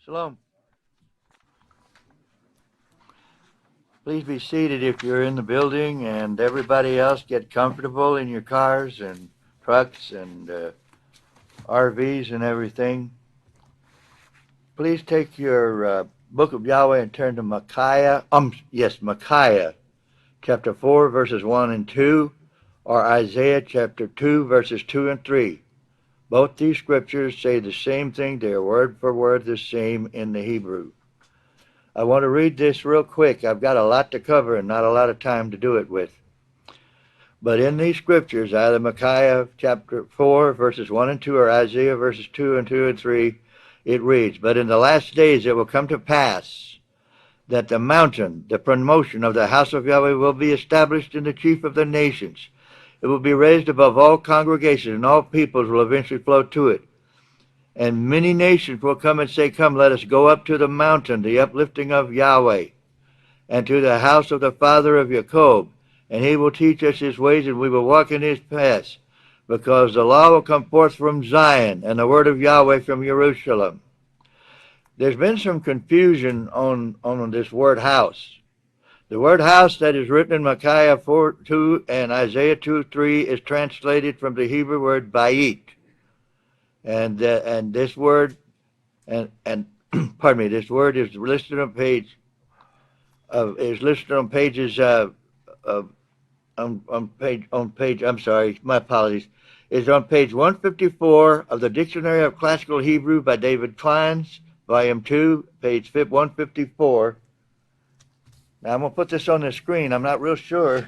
Shalom. Please be seated if you're in the building, and everybody else get comfortable in your cars and trucks and RVs and everything. Please take your book of Yahweh and turn to Micaiah, chapter 4, verses 1 and 2, or Isaiah chapter 2, verses 2 and 3. Both these scriptures say the same thing. They are word for word the same in the Hebrew. I want to read this real quick. I've got a lot to cover and not a lot of time to do it with. But in these scriptures, either Micaiah chapter 4, verses 1 and 2, or Isaiah verses 2 and 2 and 3, it reads, "But in the last days it will come to pass that the mountain, the promotion of the house of Yahweh, will be established in the chief of the nations. It will be raised above all congregations, and all peoples will eventually flow to it. And many nations will come and say, Come, let us go up to the mountain, the uplifting of Yahweh, and to the house of the father of Jacob. And he will teach us his ways, and we will walk in his paths. Because the law will come forth from Zion, and the word of Yahweh from Jerusalem." There's been some confusion on this word house. The word house that is written in Micaiah 4:2 and Isaiah 2:3 is translated from the Hebrew word bayit. And this word pardon me, this word is listed on pages I'm sorry, my apologies. Is on page 154 of the Dictionary of Classical Hebrew by David Kleins, volume 2, page 154. Now I'm going to put this on the screen. I'm not real sure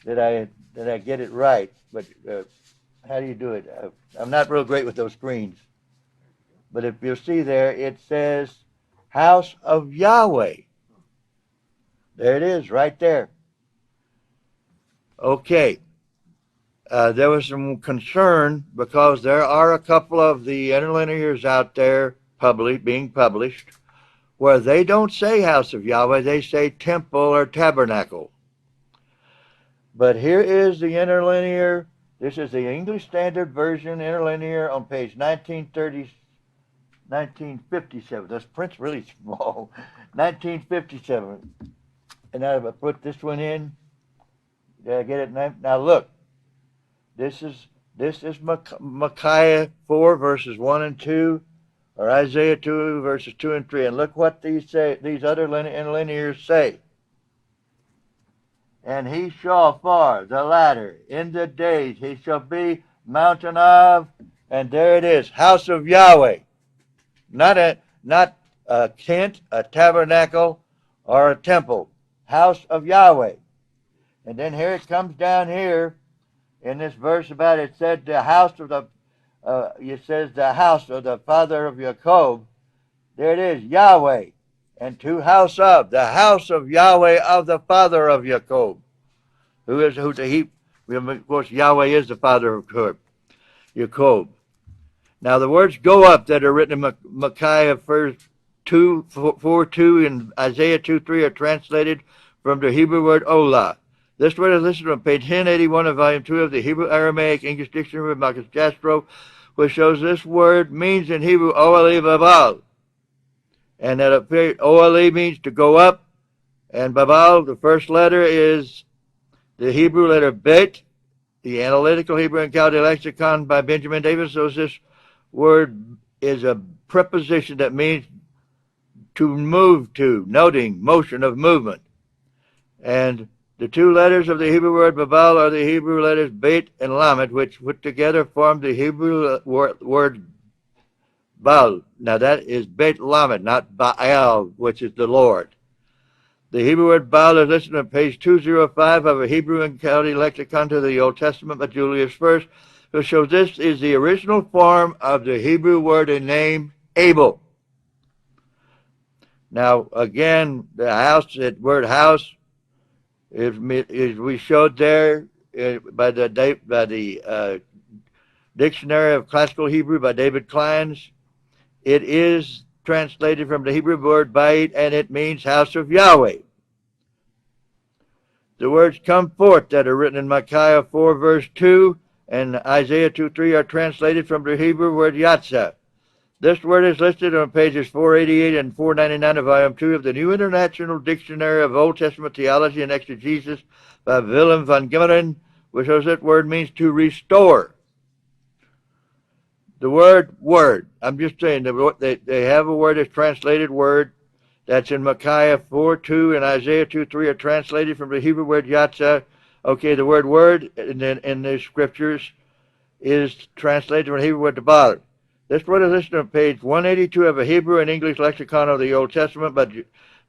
that I get it right, but how do you do it? I'm not real great with those screens. But if you'll see there, it says House of Yahweh. There it is, right there. Okay. There was some concern because there are a couple of the interlinears out there being published where they don't say House of Yahweh, they say temple or tabernacle. But here is the interlinear. This is the English Standard Version interlinear on page 1957. This print's really small. 1957. And I put this one in. Did I get it? Now look. This is Micaiah 4 verses 1 and 2, or Isaiah 2 verses 2 and 3. And look what these other interlinears say. "And he shall for the latter in the days he shall be mountain of," and there it is, house of Yahweh. Not a tent, a tabernacle, or a temple. House of Yahweh. And then here it comes down here in this verse about it said the house of the house of the father of Jacob. There it is, Yahweh, and to house of the house of Yahweh of the father of Jacob. Of course, Yahweh is the father of Jacob. Now the words "go up" that are written in Micaiah 4:2 and Isaiah 2:3 are translated from the Hebrew word "olah." This word is listed on page 1081 of volume 2 of the Hebrew Aramaic English Dictionary of Marcus Jastrow, which shows this word means in Hebrew "oali babal," and that "oali" means to go up, and babal, the first letter, is the Hebrew letter bet. The Analytical Hebrew and Chaldee Lexicon by Benjamin Davis shows this word is a preposition that means to move to, noting motion of movement. And the two letters of the Hebrew word babal are the Hebrew letters bet and lamed, which put together form the Hebrew word Baal. Now that is bet lamed, not Baal, which is the Lord. The Hebrew word Baal is listed on page 205 of a Hebrew and Chaldee lexicon to the Old Testament by Julius I, who shows this is the original form of the Hebrew word and name Abel. Now again, the house, that word house, is we showed there by the Dictionary of Classical Hebrew by David Kleins. It is translated from the Hebrew word bayit, and it means house of Yahweh. The words "come forth" that are written in Micaiah 4 verse 2 and Isaiah 2:3 are translated from the Hebrew word yatzah. This word is listed on pages 488 and 499 of Volume 2 of the New International Dictionary of Old Testament Theology and Exegesis by Willem van Gimmeren, which says that word means to restore. The word, I'm just saying, they have a word that's translated word, that's in Micaiah 4:2 and Isaiah 2:3 are translated from the Hebrew word yatzah. Okay, the word in the scriptures is translated from the Hebrew word tabal. This word is listed on page 182 of a Hebrew and English lexicon of the Old Testament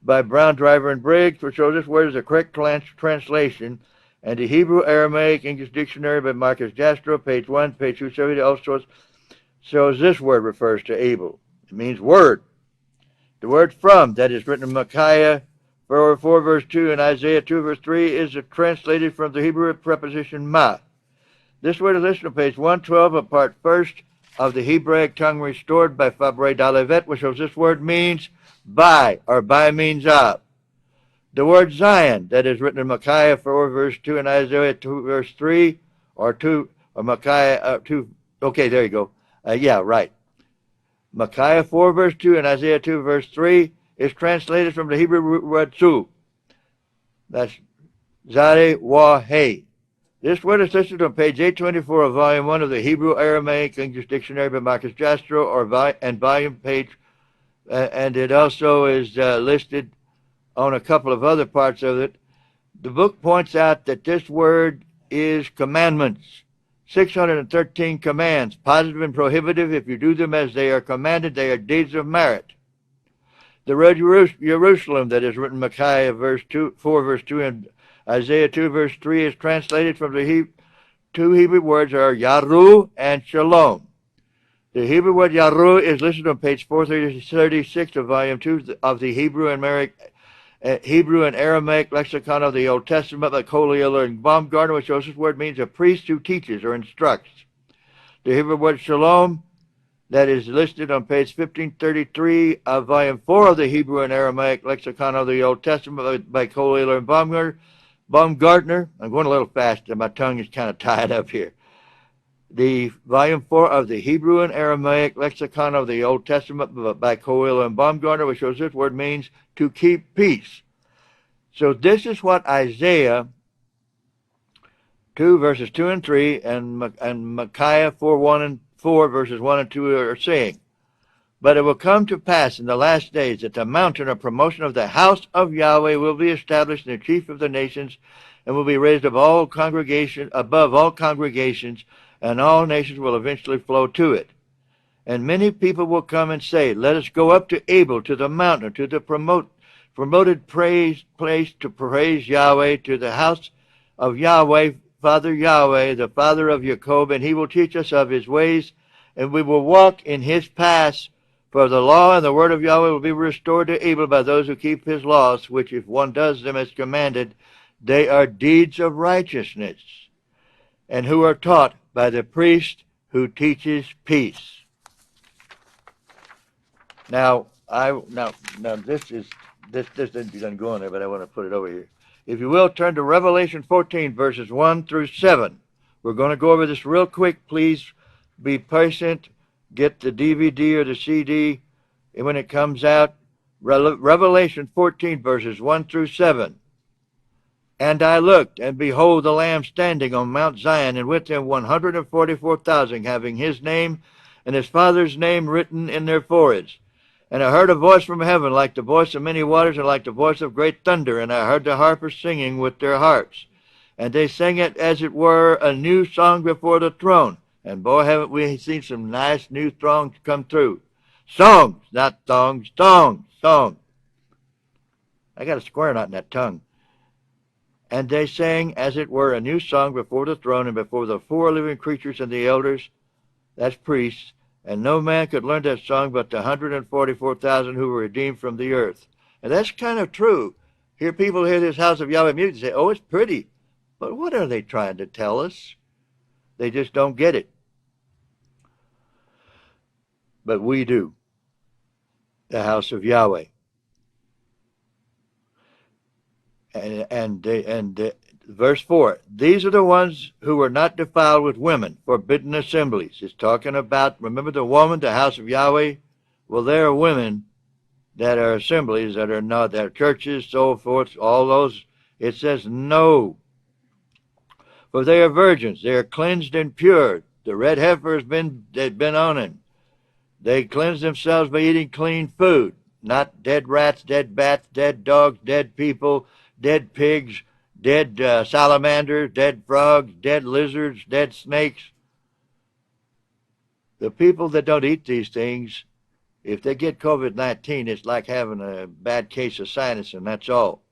by Brown, Driver, and Briggs, which shows this word is a correct translation. And the Hebrew Aramaic English Dictionary by Marcus Jastrow, page 1, page 270, also shows this word refers to Abel. It means word. The word from, that is written in Micaiah 4 verse 2 and Isaiah 2 verse 3, is translated from the Hebrew preposition ma. This word is listed on page 112 of part first of the Hebraic tongue restored by Fabre d'Olivet, which shows this word means by, or by means of. The word Zion, that is written in Micaiah 4 verse 2 and Isaiah 2 verse 3, or Micaiah 2, okay, there you go. Yeah, right. Micaiah 4 verse 2 and Isaiah 2 verse 3 is translated from the Hebrew word tzu. That's Zare Wa He. This word is listed on page 824 of Volume 1 of the Hebrew Aramaic English Dictionary by Marcus Jastrow, and volume page, and it also is listed on a couple of other parts of it. The book points out that this word is commandments. 613 commands, positive and prohibitive. If you do them as they are commanded, they are deeds of merit. The word Jerusalem, that is written in Micaiah 4 verse 2 and Isaiah 2 verse 3, is translated from the two Hebrew words are Yaru and Shalom. The Hebrew word Yaru is listed on page 436 of Volume 2 of the Hebrew and Aramaic lexicon of the Old Testament by Collier and Baumgartner, which shows this word means a priest who teaches or instructs. The Hebrew word Shalom, that is listed on page 1533 of Volume 4 of the Hebrew and Aramaic lexicon of the Old Testament by Collier and Baumgartner. I'm going a little fast, and my tongue is kind of tied up here. The Volume 4 of the Hebrew and Aramaic lexicon of the Old Testament by Collier and Baumgartner, which shows this word means to keep peace. So this is what Isaiah 2 verses 2 and 3 and Micaiah 4 verses 1 and 2 are saying. But it will come to pass in the last days that the mountain of promotion of the house of Yahweh will be established in the chief of the nations, and will be raised above all congregations, and all nations will eventually flow to it. And many people will come and say, let us go up to Abel, to the mountain, to the promoted place to praise Yahweh, to the house of Yahweh, Father Yahweh, the Father of Jacob, and he will teach us of his ways, and we will walk in his paths. For the law and the word of Yahweh will be restored to Abel by those who keep his laws, which if one does them as commanded, they are deeds of righteousness, and who are taught by the priest who teaches peace. Now this doesn't go on there, but I want to put it over here. If you will, turn to Revelation 14, verses 1 through 7. We're going to go over this real quick. Please be patient. Get the DVD or the CD when it comes out. Revelation 14, verses 1 through 7. And I looked, and behold, the Lamb standing on Mount Zion, and with him 144,000, having his name and his Father's name written in their foreheads. And I heard a voice from heaven, like the voice of many waters, and like the voice of great thunder. And I heard the harpers singing with their harps. And they sang it as it were a new song before the throne. And boy, haven't we seen some nice new songs come through. Songs, not songs, songs. I got a square knot in that tongue. And they sang as it were a new song before the throne and before the four living creatures and the elders, that's priests. And no man could learn that song but the 144,000 who were redeemed from the earth. And that's kind of true. People hear this house of Yahweh music and say, oh, it's pretty. But what are they trying to tell us? They just don't get it. But we do. The house of Yahweh. And verse 4, these are the ones who were not defiled with women, forbidden assemblies. It's talking about, remember the woman, the house of Yahweh, Well, there are women that are assemblies that are not, that are churches, so forth, all those. It says no. For they are virgins, they are cleansed and pure. The red heifer they've been on it. They cleanse themselves by eating clean food, not dead rats, dead bats, dead dogs, dead people, dead pigs, dead salamanders, dead frogs, dead lizards, dead snakes. The people that don't eat these things, if they get COVID-19, it's like having a bad case of sinus, and that's all.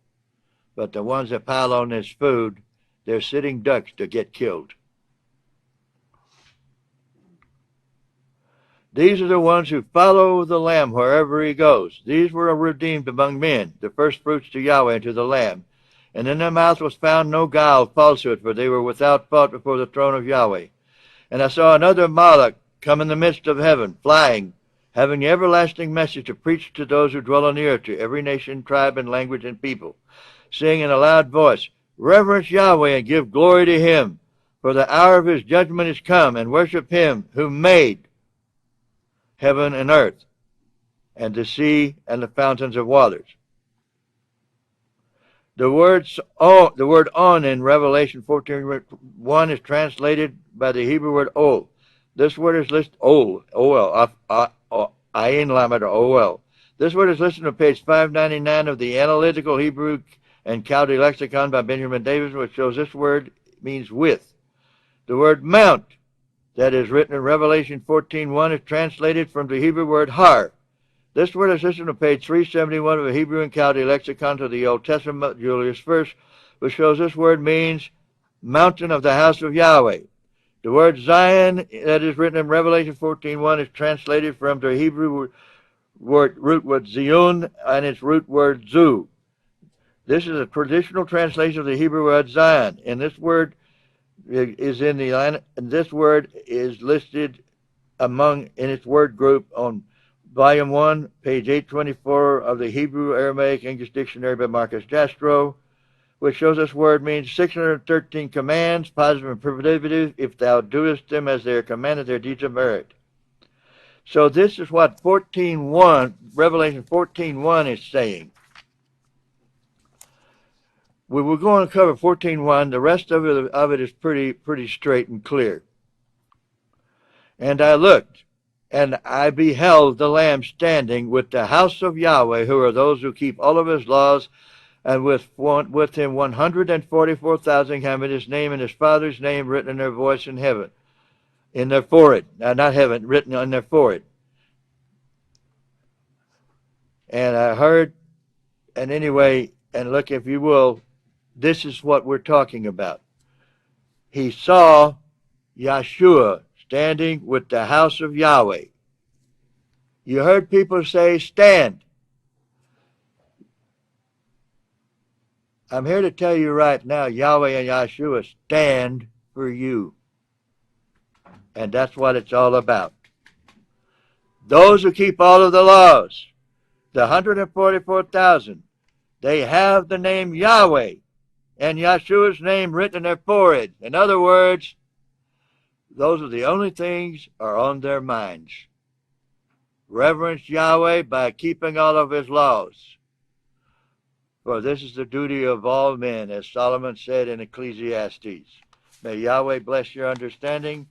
But the ones that pile on this food, they're sitting ducks to get killed. These are the ones who follow the Lamb wherever he goes. These were redeemed among men, the first fruits to Yahweh and to the Lamb. And in their mouth was found no guile, falsehood, for they were without fault before the throne of Yahweh. And I saw another Malach come in the midst of heaven, flying, having the everlasting message to preach to those who dwell on the earth, to every nation, tribe, and language and people, saying in a loud voice, Reverence Yahweh and give glory to him, for the hour of his judgment is come, and worship him who made heaven and earth, and the sea and the fountains of waters. The word on in Revelation 14:1 is translated by the Hebrew word ol. This word is listed ayin lamed ol. This word is listed on page 599 of the Analytical Hebrew and Chaldee Lexicon by Benjamin Davis, which shows this word means with. The word mount that is written in Revelation 14:1 is translated from the Hebrew word har. This word is listed on page 371 of the Hebrew and Chaldee Lexicon to the Old Testament, Julius First, which shows this word means mountain of the house of Yahweh. The word Zion that is written in Revelation 14:1 is translated from the Hebrew root word Zion and its root word zu. This is a traditional translation of the Hebrew word Zion, and this word is this word is listed in its word group on Volume 1, page 824 of the Hebrew Aramaic English Dictionary by Marcus Jastrow, which shows this word means 613 commands, positive and privative. If thou doest them as they are commanded, their deeds are merit. So this is what Revelation 14:1 is saying. We were going to cover 14:1. The rest of it is pretty straight and clear. And I looked, and I beheld the Lamb standing with the house of Yahweh, who are those who keep all of his laws, and with him 144,000 having his name and his Father's name written in their voice in heaven, in their forehead, not heaven, written on their forehead. And I heard, and anyway, and look, if you will, this is what we're talking about. He saw Yeshua standing with the house of Yahweh. You heard people say, stand. I'm here to tell you right now, Yahweh and Yeshua stand for you. And that's what it's all about. Those who keep all of the laws, the 144,000, they have the name Yahweh and Yeshua's name written in their forehead. In other words, those are the only things are on their minds. Reverence Yahweh by keeping all of his laws. For this is the duty of all men, as Solomon said in Ecclesiastes. May Yahweh bless your understanding.